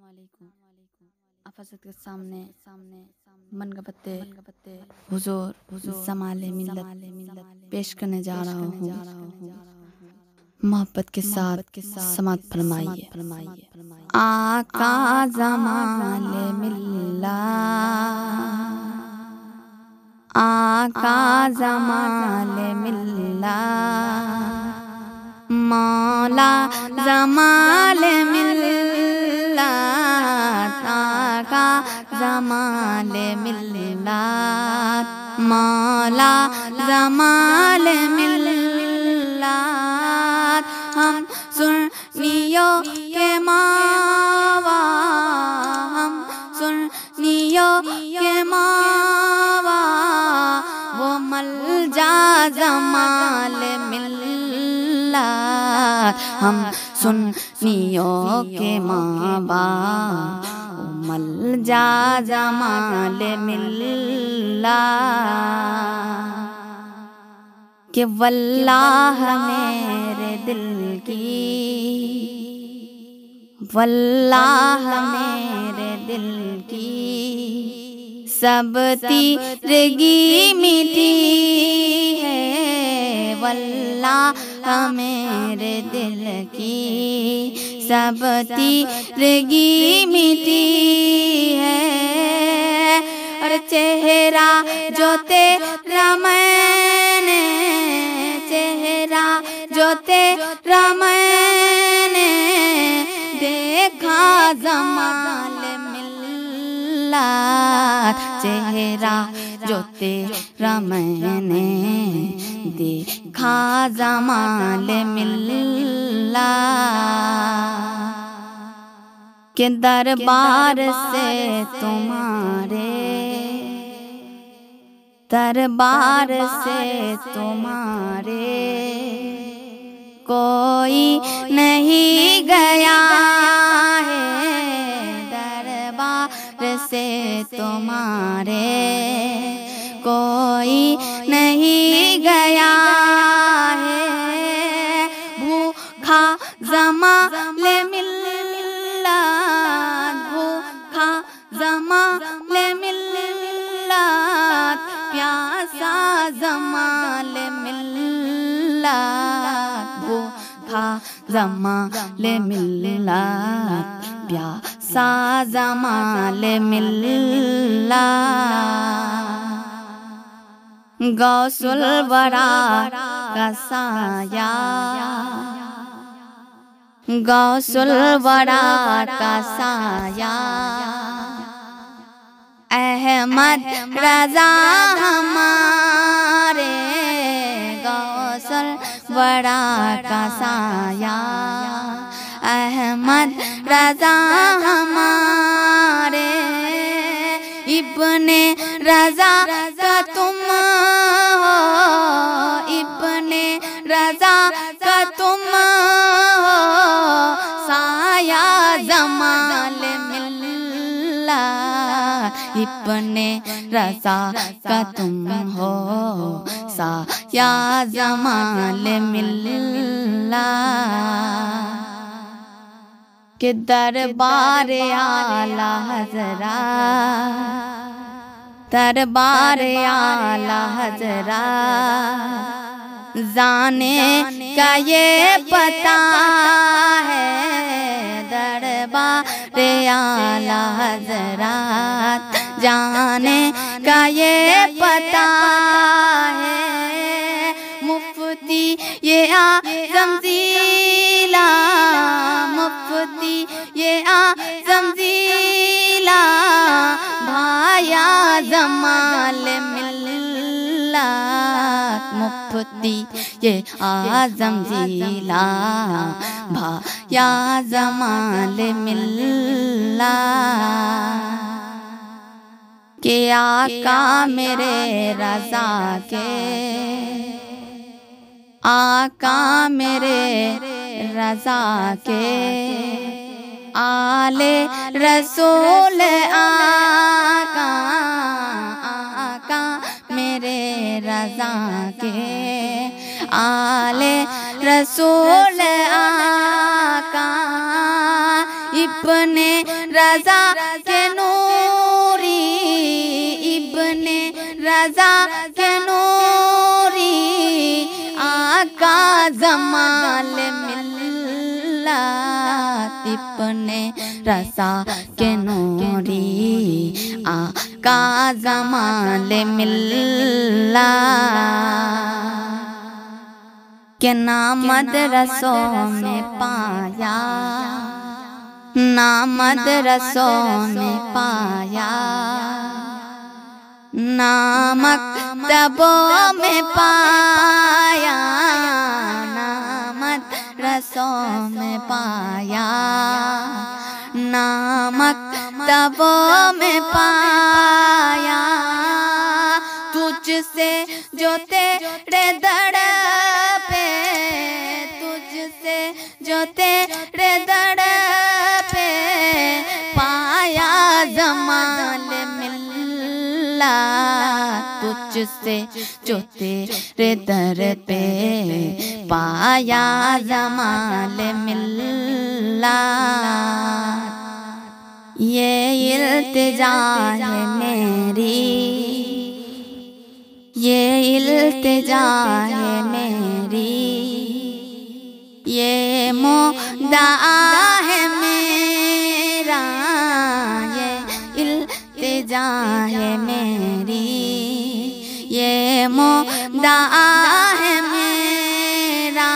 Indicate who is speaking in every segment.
Speaker 1: अफसद के सामने मन का पत्ते हुजूर जमाले मिल्लत पेश करने जा रहा हूँ। मोहब्बत के साथ समात फरमाइए। आका जमाले मिल्लत, आका जमाले मिल्लत, मौला जमाले मिल्लत, आका जमाले मिल्लत, मौला जमाले मिल्लत। हम सुन्नियों के मावा, हम सुन्नियों के मावा, वो मलजा जमाले मिल्लत। हम सुन्नियों के मावा, वो मलजा जमाले मिल्लत। कि वल्लाह मेरे दिल की, वल्लाह मेरे दिल की सब तीरगी मिटी है, वल्लाह मेरे दिल की सब तीरगी मिटी है। और चेहरा जो तेरा मैंने, चेहरा जो तेरा मैंने देखा जमाले मिल्लत, चेहरा जो तेरा मैंने देखा जमाले मिल्लत। के दरबार से तुम्हारे, दरबार से तुम्हारे कोई नहीं गया है, दरबार से तुम्हारे कोई नहीं गया है। भूखा जमाले मिल्लत, भूखा जमाले मिल्लत, प्यासा जमाले मिल्लत, भूखा जमाले मिल्लत, प्यासा जमाले मिल्लत। गौसुल वरा का साया, गौसुल वरा का साया, अहमद रजा हमारे, गौसुल वरा का साया, अहमद रजा हमारे। इब्ने रजा का तुम हो, इब्ने रजा का तुम हो, साया जमाले मिल्लत, इब्ने रजा का तुम हो, साया जमाले मिल्लत। के दरबार आला हज़रत, दरबार आला हज़रत जाने का ये पता है, दरबार आला हज़रत जाने का ये पता है। मुफ्ती ये आज़म ज़ीला, मुफ्ती ये आज़म ज़ीला, भाया जमाले मिल्लत, मुफ्ती ये आज़म ज़ीला, भाया जमाले मिल्लत। के आका मेरे रज़ा के, आका मेरे रज़ा के, आले रसूल आका, आका मेरे रज़ा के, आले रसूल आका। इब्ने रजा के नूरी, इब्ने रजा के नूरी, आका जमाल मिल्लत, इब्ने रजा के नूरी, आका जमाल मिल्लत। के ना मदरसों में पाया, ना मदरसों में पाया, ना मक्तबों में पाया, ना मदरसों में पाया, ना मक्तबों में पाया। तुझसे जो तेरे दर पे, तुझसे जो तेरे दर पे पाया जमाल मिल्लत, तुझसे जो तेरे दर पे पाया जमाल मिल्लत। ये इल्तिजा है मेरी, ये इल्तिजा है मेरी, ये मुद्दा है मेरा, ये इल्तिजा है मेरी, ये मुद्दा है मेरा।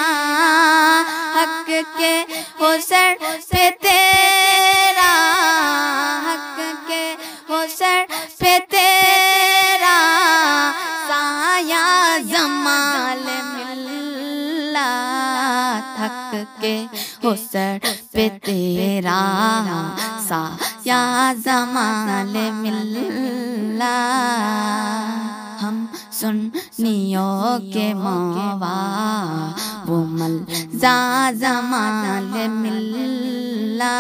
Speaker 1: हक के हुस्न पे तेरा, हक के हुस्न पे तेरा साया जमाल मिल्लत, हक के हुस्न पे तेरा साया जमाल मिल्लत। हम सुन्नियों के मवा वो मलजा जमाल मिल्लत,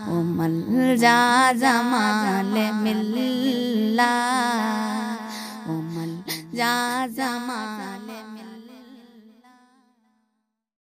Speaker 1: वो मलजा जमाल मिल्लत।